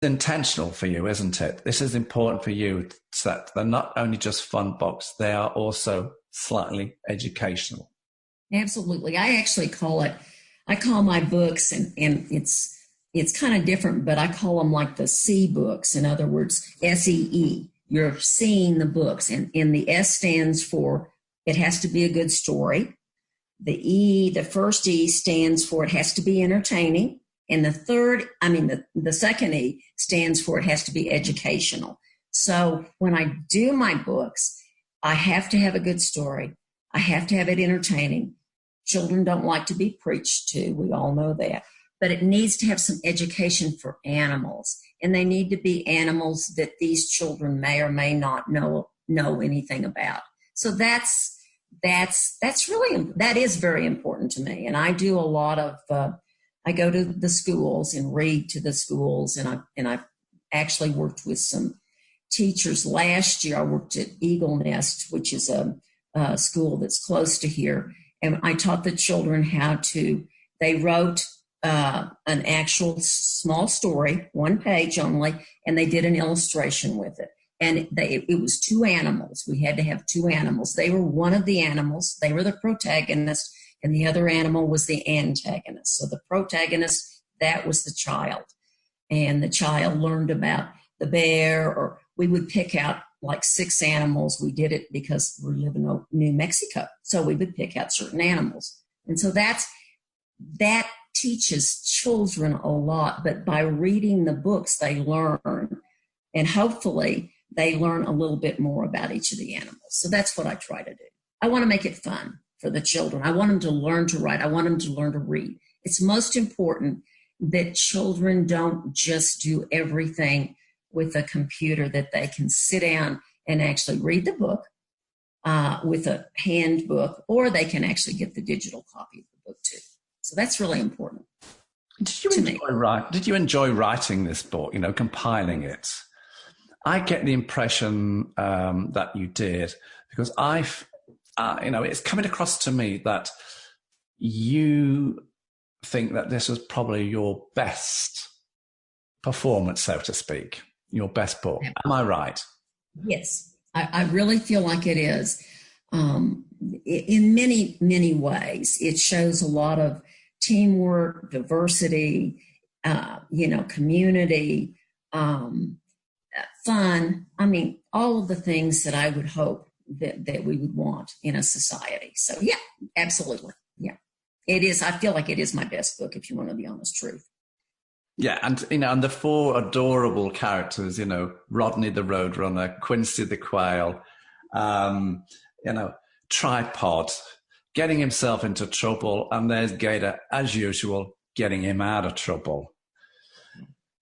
intentional for you, isn't it? This is important for you, that they're not only just fun books, they are also slightly educational. Absolutely. I call my books, and it's kind of different, but I call them like the C books. In other words, SEE. You're seeing the books, and the S stands for it has to be a good story. The first E stands for it has to be entertaining. And the second E stands for it has to be educational. So when I do my books, I have to have a good story. I have to have it entertaining. Children don't like to be preached to. We all know that. But it needs to have some education for animals. And they need to be animals that these children may or may not know anything about. So that is very important to me. And I do a lot of, I go to the schools and read to the schools. And I've actually worked with some teachers. Last year, I worked at Eagle Nest, which is a school that's close to here. And I taught the children they wrote an actual small story, one page only, and they did an illustration with it. And it was two animals. We had to have two animals. They were one of the animals. They were the protagonist, and the other animal was the antagonist. So the protagonist, that was the child. And the child learned about the bear, or we would pick out like 6 animals. We did it because we live in New Mexico. So we would pick out certain animals. And so that teaches children a lot. But by reading the books, they learn. And hopefully they learn a little bit more about each of the animals. So that's what I try to do. I want to make it fun for the children. I want them to learn to write. I want them to learn to read. It's most important that children don't just do everything with a computer, that they can sit down and actually read the book with a handbook, or they can actually get the digital copy of the book too. So that's really important. Did you enjoy writing this book, compiling it? I get the impression that you did, because it's coming across to me that you think that this was probably your best performance, so to speak, your best book. Am I right? Yes, I really feel like it is. In many, many ways, it shows a lot of teamwork, diversity, community, fun. I mean, all of the things that I would hope that we would want in a society. So yeah, absolutely. Yeah, it is. I feel like it is my best book, if you want to be honest truth. Yeah. And, and the 4 adorable characters, Rodney the roadrunner, Quincy the quail, Tripod, getting himself into trouble. And there's Gator, as usual, getting him out of trouble.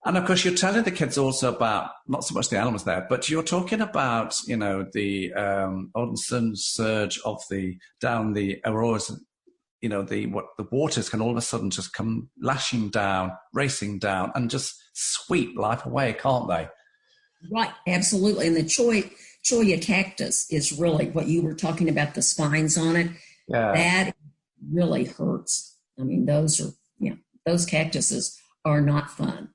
And of course, you're telling the kids also about not so much the animals there, but you're talking about, the sudden surge of down the auroras, the waters can all of a sudden just come lashing down, racing down, and just sweep life away, can't they? Right, absolutely. And the cholla cactus is really what you were talking about, the spines on it. Yeah. That really hurts. I mean, those cactuses are not fun.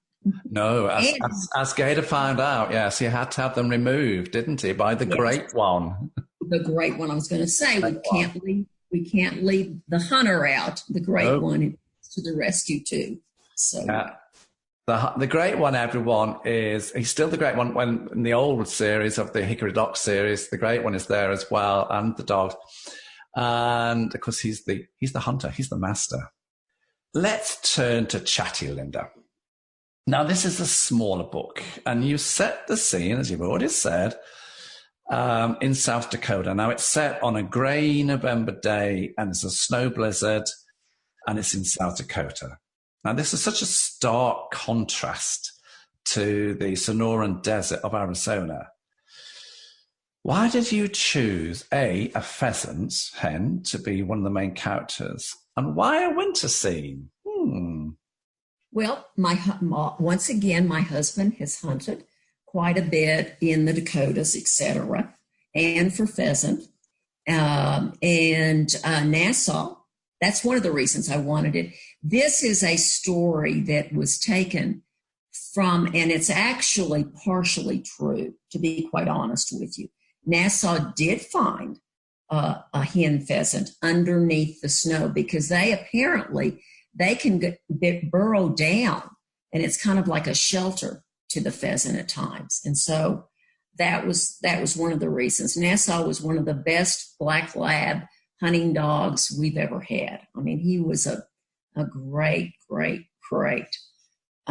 No, as Gator found out, yes, he had to have them removed, didn't he, by the great one? The great one. I was going to say, we can't leave the hunter out. The great one to the rescue too. So the great one, everyone, he's still the great one. When in the old series of the Hickory Dock series, the great one is there as well, and the dog, and of course he's the hunter, he's the master. Let's turn to Chatty, Linda. Now, this is a smaller book, and you set the scene, as you've already said, in South Dakota. Now, it's set on a grey November day, and it's a snow blizzard, and it's in South Dakota. Now, this is such a stark contrast to the Sonoran Desert of Arizona. Why did you choose, a pheasant hen to be one of the main characters, and why a winter scene? Well, once again, my husband has hunted quite a bit in the Dakotas, etc., and for pheasant. And Nassau, that's one of the reasons I wanted it. This is a story that was taken and it's actually partially true, to be quite honest with you. Nassau did find a hen pheasant underneath the snow because they can burrow down, and it's kind of like a shelter to the pheasant at times. And so that was one of the reasons. Nassau was one of the best black lab hunting dogs we've ever had. I mean, he was a great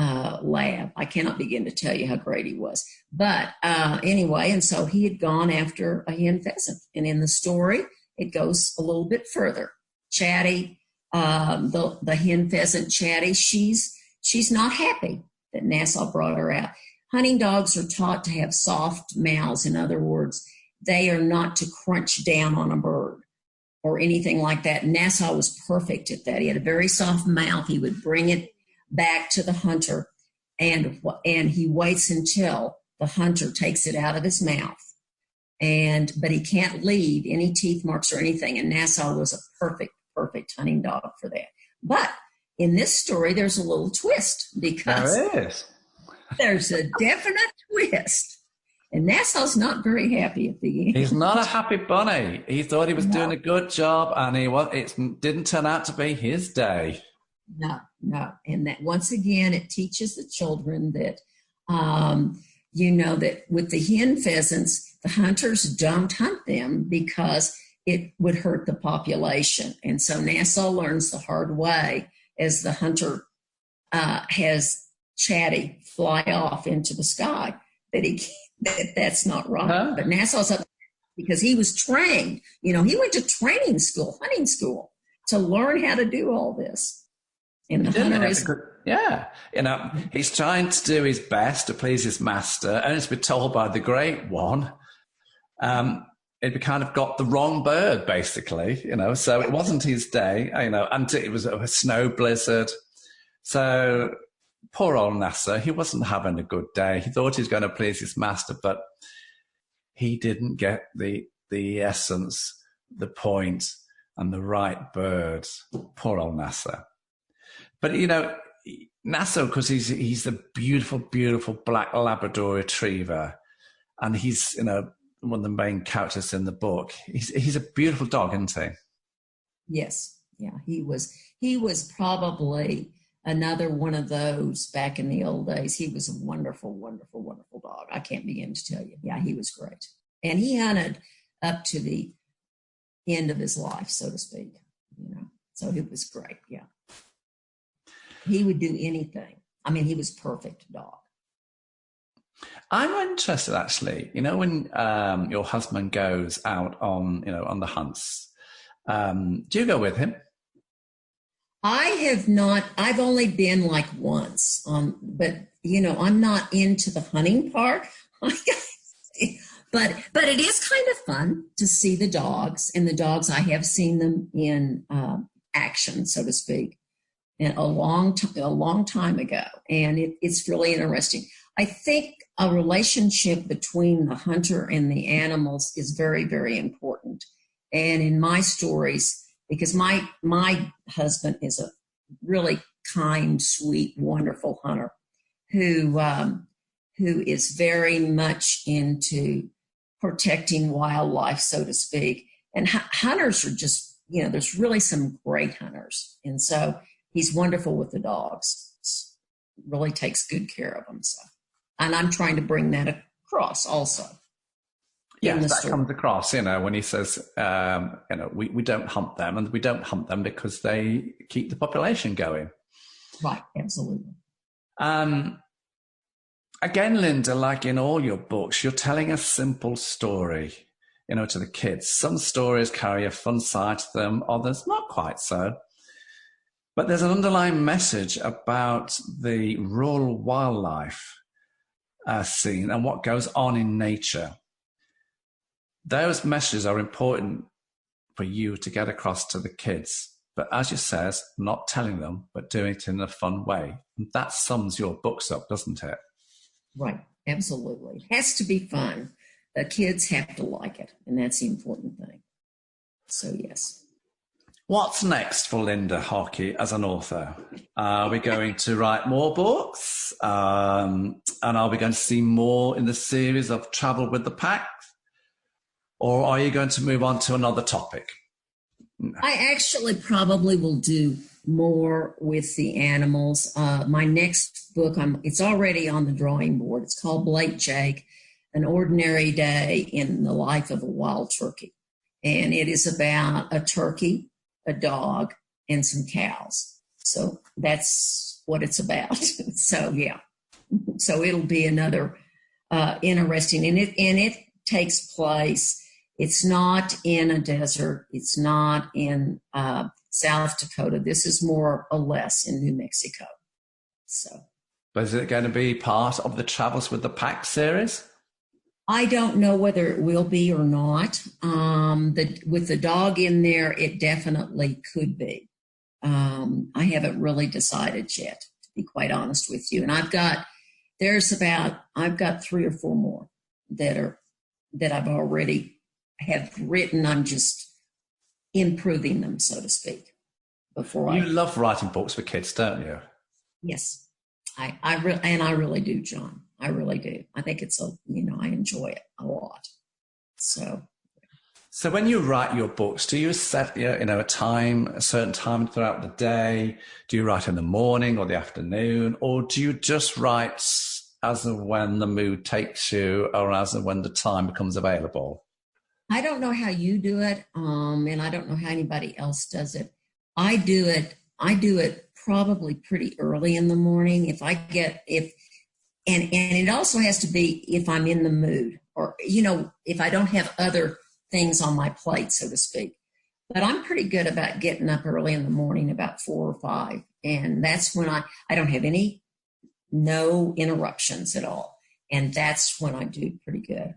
lab. I cannot begin to tell you how great he was. But anyway, and so he had gone after a hen pheasant. And in the story, it goes a little bit further. Chatty, the hen pheasant Chatty, she's not happy that Nassau brought her out. Hunting dogs are taught to have soft mouths. In other words, they are not to crunch down on a bird or anything like that. Nassau was perfect at that. He had a very soft mouth. He would bring it back to the hunter, and he waits until the hunter takes it out of his mouth. But he can't leave any teeth marks or anything. And Nassau was a perfect hunting dog for that. But in this story, there's a little twist because there is. There's a definite twist. And Nassau's not very happy at the end. He's not a happy bunny. He thought he was doing a good job, and it didn't turn out to be his day. No. And that once again, it teaches the children that, that with the hen pheasants, the hunters don't hunt them because it would hurt the population. And so Nassau learns the hard way as the hunter has Chatty fly off into the sky that's not right. Huh? But Nassau's up because he was trained. He went to hunting school to learn how to do all this. And the hunter is... he's trying to do his best to please his master, and it's been told by the great one, it kind of got the wrong bird, basically, so it wasn't his day, and it was a snow blizzard. So poor old Nassau, he wasn't having a good day. He thought he was going to please his master, but he didn't get the essence, the point, and the right bird. Poor old Nassau. But, Nassau, because he's a beautiful, beautiful black Labrador retriever, and he's, one of the main characters in the book. He's a beautiful dog, isn't he? Yes. Yeah, he was probably another one of those back in the old days. He was a wonderful, wonderful, wonderful dog. I can't begin to tell you. Yeah, he was great. And he hunted up to the end of his life, so to speak, So it was great, yeah. He would do anything. I mean, he was a perfect dog. I'm interested, actually. When your husband goes out on the hunts, do you go with him? I have not. I've only been like once, but I'm not into the hunting part. But it is kind of fun to see the dogs, and the dogs, I have seen them in action, so to speak, and a long time ago, and it's really interesting. I think a relationship between the hunter and the animals is very, very important. And in my stories, because my husband is a really kind, sweet, wonderful hunter who is very much into protecting wildlife, so to speak. And hunters are just, there's really some great hunters. And so he's wonderful with the dogs. Really takes good care of them. So, and I'm trying to bring that across also. Yes, that comes across, when he says, we don't hunt them, and we don't hunt them because they keep the population going. Right, absolutely. Again, Linda, like in all your books, you're telling a simple story, to the kids. Some stories carry a fun side to them, others not quite so. But there's an underlying message about the rural wildlife scene and what goes on in nature. Those messages are important for you to get across to the kids. But as you says, not telling them, but doing it in a fun way. And that sums your books up, doesn't it? Right, absolutely. It has to be fun. The kids have to like it, and that's the important thing. So, yes. What's next for Linda Harkey as an author? Are we going to write more books? And are we going to see more in the series of Travel with the Pack? Or are you going to move on to another topic? I actually probably will do more with the animals. My next book, it's already on the drawing board. It's called Blake Jake, An Ordinary Day in the Life of a Wild Turkey. And it is about a turkey, a dog, and some cows. So that's what it's about. So yeah. So it'll be another interesting, and it takes place. It's not in a desert. It's not in South Dakota. This is more or less in New Mexico. So, but is it going to be part of the Travels with the Pack series? I don't know whether it will be or not. With the dog in there, it definitely could be. I haven't really decided yet, to be quite honest with you. And I've got 3 or 4 more that I've already have written. I'm just improving them, so to speak. You love writing books for kids, don't you? Yes, I really do, John. I really do. I think I enjoy it a lot. So when you write your books, do you set a certain time throughout the day? Do you write in the morning or the afternoon, or do you just write as and when the mood takes you, or as and when the time becomes available? I don't know how you do it, and I don't know how anybody else does it. I do it probably pretty early in the morning. And it also has to be if I'm in the mood, or if I don't have other things on my plate, so to speak. But I'm pretty good about getting up early in the morning, about 4 or 5, and that's when I don't have no interruptions at all, and that's when I do pretty good.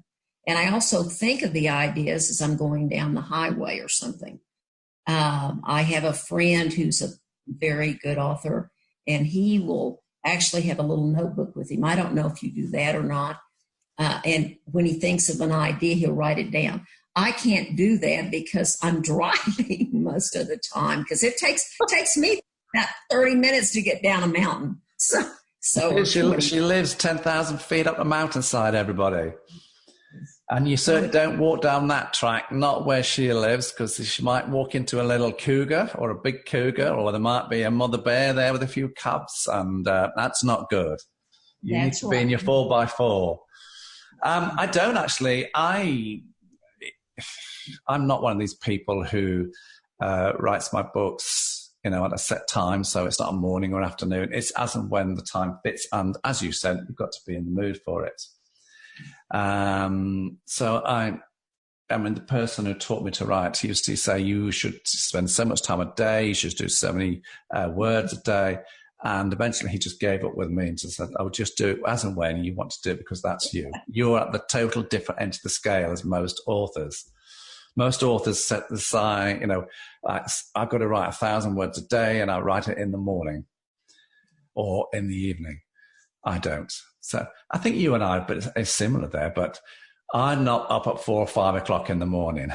And I also think of the ideas as I'm going down the highway or something. I have a friend who's a very good author, and he will actually have a little notebook with him. I don't know if you do that or not. And when he thinks of an idea, he'll write it down. I can't do that because I'm driving most of the time, because it takes me about 30 minutes to get down a mountain. So she lives 10,000 feet up the mountainside, everybody. And you certainly don't walk down that track, not where she lives, because she might walk into a little cougar or a big cougar, or there might be a mother bear there with a few cubs, and that's not good. You need to be in your 4x4. I don't actually. I'm not one of these people who writes my books, at a set time, so it's not a morning or afternoon. It's as and when the time fits, and as you said, you've got to be in the mood for it. So the person who taught me to write, he used to say you should spend so much time a day, you should do so many words a day, and eventually he just gave up with me and just said, I would just do it as and when you want to do it, because that's you. You're at the total different end of the scale as most authors. Most authors set aside, I've got to write 1,000 words a day, and I write it in the morning or in the evening. I don't. So I think you and I are similar there, but I'm not up at 4 or 5 o'clock in the morning.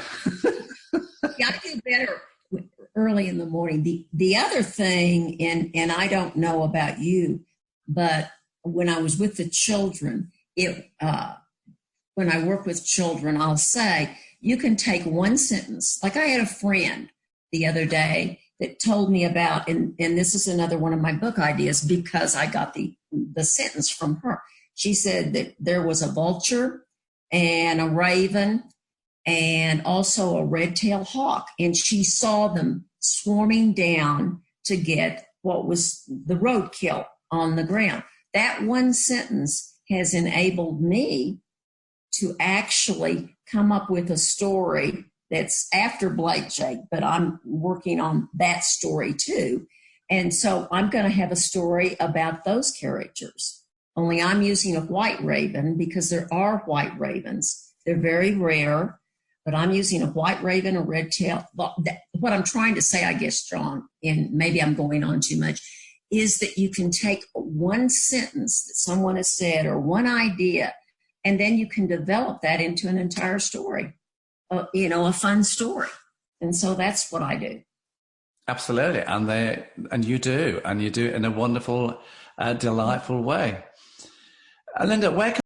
Yeah, I do better early in the morning. The other thing, and I don't know about you, but when I was with the children, when I work with children, I'll say, you can take one sentence. Like I had a friend the other day that told me about, and this is another one of my book ideas, because I got the sentence from her. She said that there was a vulture and a raven and also a red-tailed hawk, and she saw them swarming down to get what was the roadkill on the ground. That one sentence has enabled me to actually come up with a story that's after Blake Jake, but I'm working on that story too. And so I'm going to have a story about those characters. Only I'm using a white raven, because there are white ravens. They're very rare, but I'm using a white raven, a red tail. What I'm trying to say, I guess, John, and maybe I'm going on too much, is that you can take one sentence that someone has said or one idea, and then you can develop that into an entire story, a fun story. And so that's what I do. Absolutely, and you do it in a wonderful, delightful way. Linda, where